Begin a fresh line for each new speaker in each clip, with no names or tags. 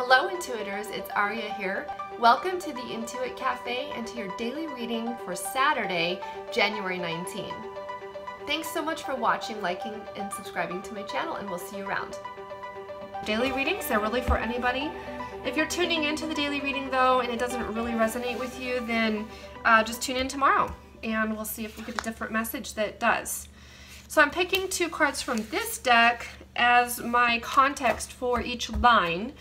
Hello Intuitors, it's Aria here. Welcome to the Intuit Cafe and to your daily reading for Saturday, January 19. Thanks so much for watching, liking, and subscribing to my channel, and we'll see you around. Daily readings are really for anybody. If you're tuning into the daily reading though and it doesn't really resonate with you, then just tune in tomorrow and we'll see if we get a different message that does. So I'm picking two cards from this deck as my context for each line.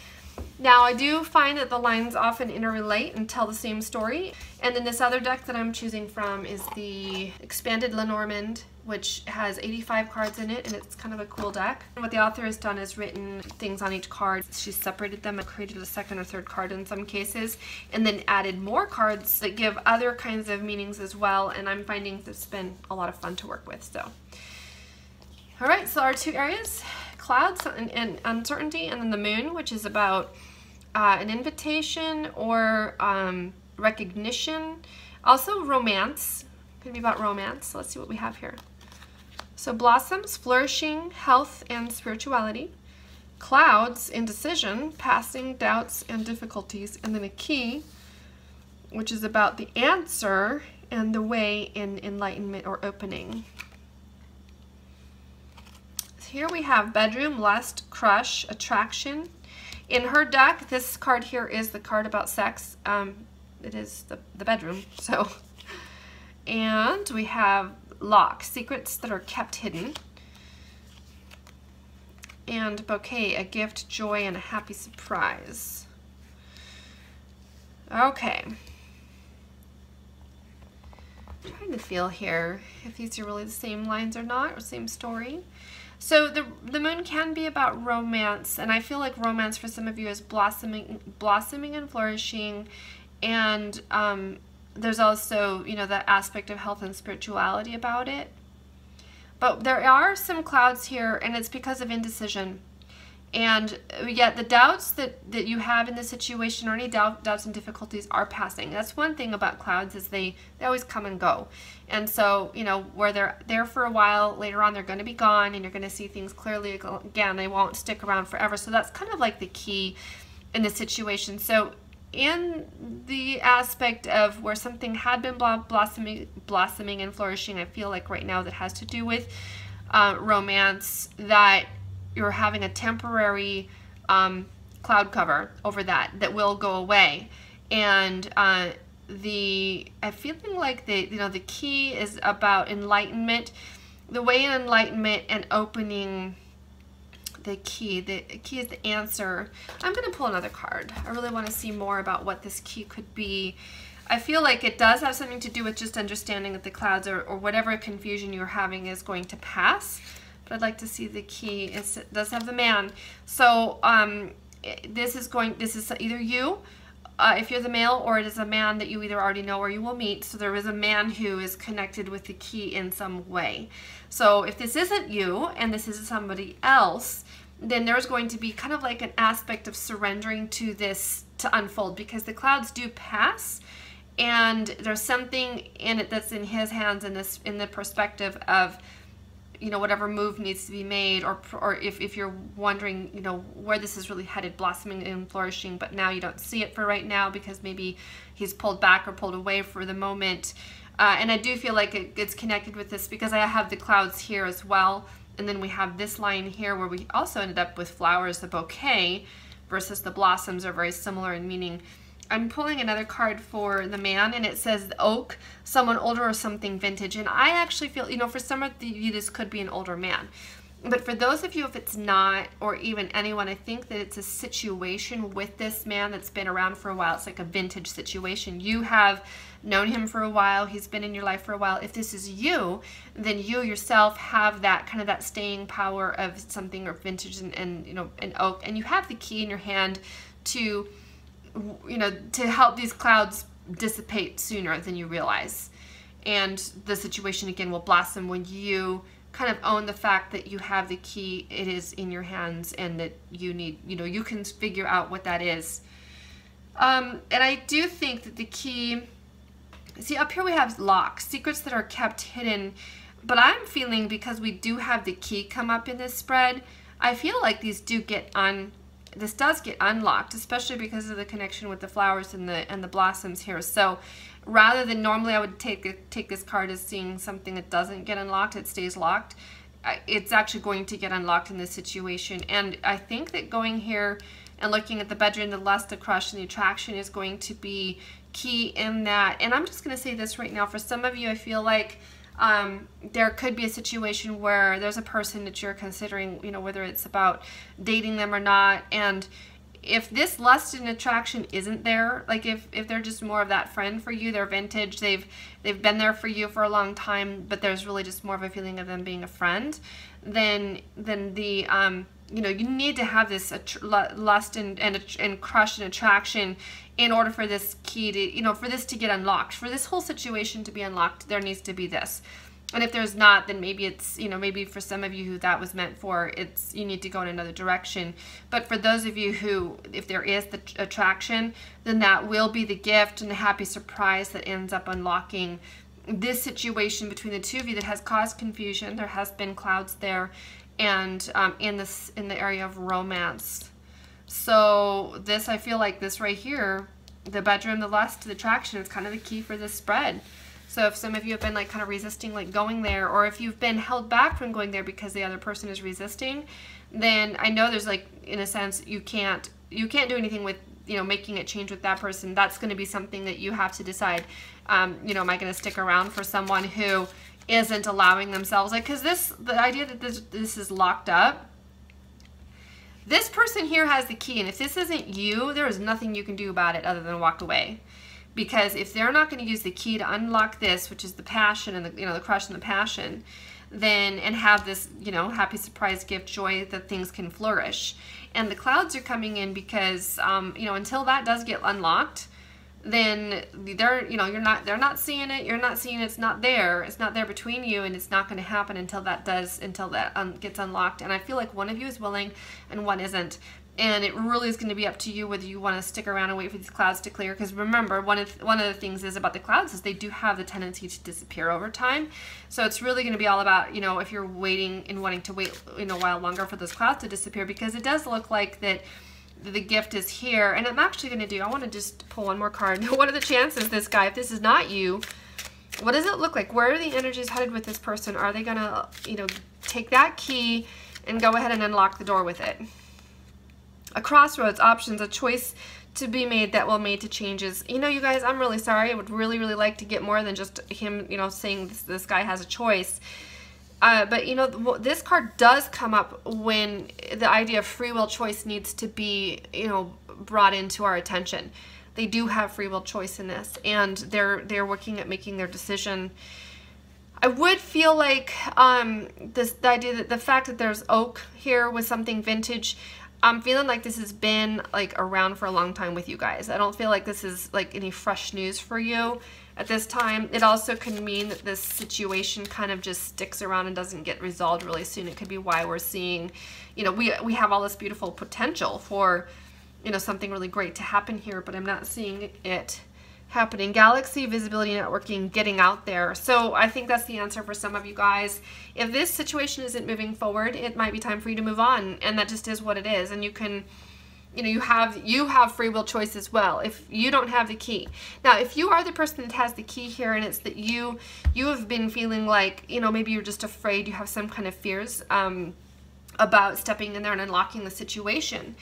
Now I do find that the lines often interrelate and tell the same story. And then this other deck that I'm choosing from is the Expanded Lenormand, which has 85 cards in it, and it's kind of a cool deck. And what the author has done is written things on each card. She's separated them and created a second or third card in some cases, and then added more cards that give other kinds of meanings as well, and I'm finding this been a lot of fun to work with. So, all right, so our two areas, clouds and uncertainty, and then the moon, which is about an invitation or recognition. Also romance, could be about romance. So let's see what we have here. So blossoms, flourishing, health, and spirituality. Clouds, indecision, passing, doubts, and difficulties. And then a key, which is about the answer and the way in enlightenment or opening. Here we have bedroom, lust, crush, attraction. In her deck, this card here is the card about sex. It is the bedroom, so. And we have lock, secrets that are kept hidden. And bouquet, a gift, joy, and a happy surprise. Okay. I'm trying to feel here if these are really the same lines or not, or same story. So the moon can be about romance, and I feel like romance for some of you is blossoming and flourishing, and there's also, you know, the aspect of health and spirituality about it. But there are some clouds here, and it's because of indecision. And yet the doubts that you have in this situation, or any doubts and difficulties, are passing. That's one thing about clouds, is they always come and go. And so, you know, where they're there for a while, later on they're going to be gone, and you're going to see things clearly again. They won't stick around forever. So that's kind of like the key in this situation. So in the aspect of where something had been blossoming and flourishing, I feel like right now that has to do with romance, that you're having a temporary cloud cover over that will go away. And I'm feeling like the key is about enlightenment. The way in enlightenment and opening, the key is the answer. I'm going to pull another card. I really want to see more about what this key could be. I feel like it does have something to do with just understanding that the clouds or whatever confusion you're having is going to pass. But I'd like to see the key. It does have the man. So this is either you, if you're the male, or it is a man that you either already know or you will meet. So there is a man who is connected with the key in some way. So if this isn't you and this is somebody else, then there's going to be kind of like an aspect of surrendering to this to unfold, because the clouds do pass, and there's something in it that's in his hands in the perspective of, you know, whatever move needs to be made, or if you're wondering, you know, where this is really headed, blossoming and flourishing, but now you don't see it for right now because maybe he's pulled back or pulled away for the moment. And I do feel like it's connected with this because I have the clouds here as well, and then we have this line here where we also ended up with flowers. The bouquet versus the blossoms are very similar in meaning. I'm pulling another card for the man, and it says the oak, someone older or something vintage. And I actually feel, you know, for some of you this could be an older man. But for those of you, if it's not, or even anyone, I think that it's a situation with this man that's been around for a while. It's like a vintage situation. You have known him for a while. He's been in your life for a while. If this is you, then you yourself have that kind of that staying power of something or vintage and you know, an oak. And you have the key in your hand to, you know, to help these clouds dissipate sooner than you realize. And the situation again will blossom when you kind of own the fact that you have the key, it is in your hands, and that you need, you know, you can figure out what that is. And I do think that the key, see up here we have lock, secrets that are kept hidden, but I'm feeling because we do have the key come up in this spread, I feel like these do get this does get unlocked, especially because of the connection with the flowers and the blossoms here. So rather than normally I would take this card as seeing something that doesn't get unlocked, it stays locked. It's actually going to get unlocked in this situation. And I think that going here and looking at the bedroom, the lust, the crush, and the attraction is going to be key in that. And I'm just going to say this right now. For some of you, I feel like there could be a situation where there's a person that you're considering, you know, whether it's about dating them or not. And if this lust and attraction isn't there, like if they're just more of that friend for you, they're vintage, they've been there for you for a long time, but there's really just more of a feeling of them being a friend, then the you know, you need to have this lust and crush and attraction in order for this key to, you know, for this to get unlocked, for this whole situation to be unlocked. There needs to be this. And if there's not, then maybe it's, you know, maybe for some of you who that was meant for, it's, you need to go in another direction. But for those of you who, if there is the attraction, then that will be the gift and the happy surprise that ends up unlocking this situation between the two of you that has caused confusion. There has been clouds there, and in the area of romance. So this, I feel like this right here, the bedroom, the lust, the attraction, is kind of the key for this spread. So if some of you have been like kind of resisting like going there, or if you've been held back from going there because the other person is resisting, then I know there's like, in a sense, you can't do anything with, you know, making a change with that person. That's going to be something that you have to decide. You know, am I going to stick around for someone who isn't allowing themselves, like, because the idea that this is locked up, this person here has the key, and if this isn't you, there is nothing you can do about it other than walk away. Because if they're not going to use the key to unlock this, which is the passion and the, you know, the crush and the passion, then, and have this, you know, happy surprise gift joy that things can flourish. And the clouds are coming in because, you know, until that does get unlocked, then they're, you know, they're not seeing it, you're not seeing it, it's not there between you, and it's not going to happen until that gets unlocked. And I feel like one of you is willing and one isn't. And it really is going to be up to you whether you want to stick around and wait for these clouds to clear. Because remember, one of the things is about the clouds is they do have the tendency to disappear over time. So it's really going to be all about, you know, if you're waiting and wanting to wait, you know, a while longer for those clouds to disappear, because it does look like that the gift is here. And I'm actually going to do, I want to just pull one more card. What are the chances this guy, if this is not you, what does it look like? Where are the energies headed with this person? Are they going to, you know, take that key and go ahead and unlock the door with it? A crossroads, options, a choice to be made that will lead to changes. You know, you guys, I'm really sorry. I would really, really like to get more than just him, you know, saying this guy has a choice. But, you know, this card does come up when the idea of free will choice needs to be, you know, brought into our attention. They do have free will choice in this, and they're working at making their decision. I would feel like the idea that the fact that there's oak here with something vintage, I'm feeling like this has been like around for a long time with you guys. I don't feel like this is like any fresh news for you at this time. It also can mean that this situation kind of just sticks around and doesn't get resolved really soon. It could be why we're seeing, you know, we have all this beautiful potential for, you know, something really great to happen here, but I'm not seeing it happening. Galaxy, visibility, networking, getting out there. So I think that's the answer for some of you guys. If this situation isn't moving forward, it might be time for you to move on, and that just is what it is. And you can, you know, you have free will choice as well if you don't have the key. Now, if you are the person that has the key here, and it's that you have been feeling like, you know, maybe you're just afraid, you have some kind of fears about stepping in there and unlocking the situation,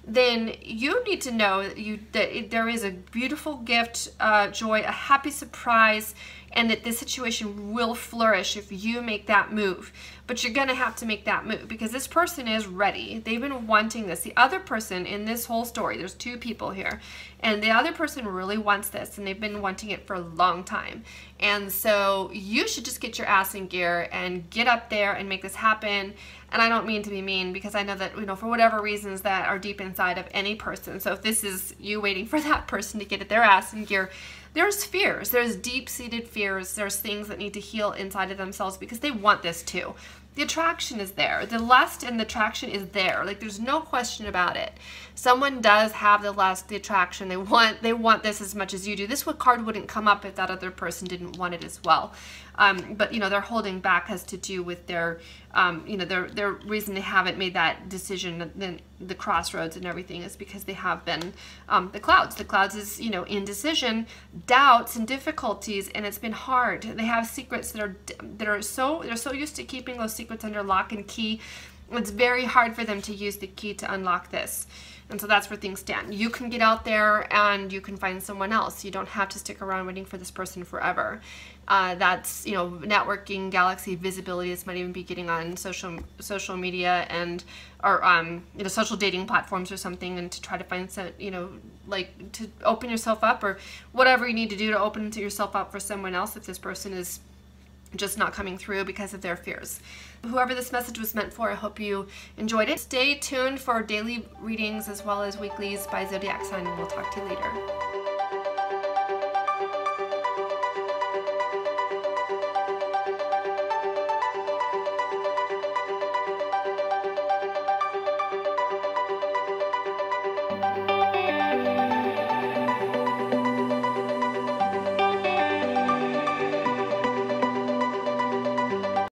then you need to know that there is a beautiful gift, joy, a happy surprise, and that this situation will flourish if you make that move. But you're going to have to make that move because this person is ready. They've been wanting this. The other person in this whole story, there's two people here, and the other person really wants this, and they've been wanting it for a long time. And so you should just get your ass in gear and get up there and make this happen. And I don't mean to be mean, because I know that, you know, for whatever reasons that are deep inside of any person. So if this is you waiting for that person to get their ass in gear, there's fears. There's deep-seated fears. There's things that need to heal inside of themselves because they want this too. The attraction is there. The lust and the attraction is there. Like, there's no question about it. Someone does have the lust, the attraction. They want this as much as you do. This card wouldn't come up if that other person didn't want it as well. but you know, they're holding back has to do with their, you know, their reason they haven't made that decision, then the crossroads and everything, is because they have been the clouds. The clouds is, you know, indecision, doubts, and difficulties, and it's been hard. They have secrets that are they're so used to keeping those secrets under lock and key. It's very hard for them to use the key to unlock this. And so that's where things stand. You can get out there and you can find someone else. You don't have to stick around waiting for this person forever. That's, you know, networking, galaxy visibility. This might even be getting on social media and, or you know, social dating platforms or something, and to try to find some, you know, like to open yourself up, or whatever you need to do to open yourself up for someone else if this person is just not coming through because of their fears. Whoever this message was meant for, I hope you enjoyed it. Stay tuned for daily readings as well as weeklies by zodiac sign, and we'll talk to you later.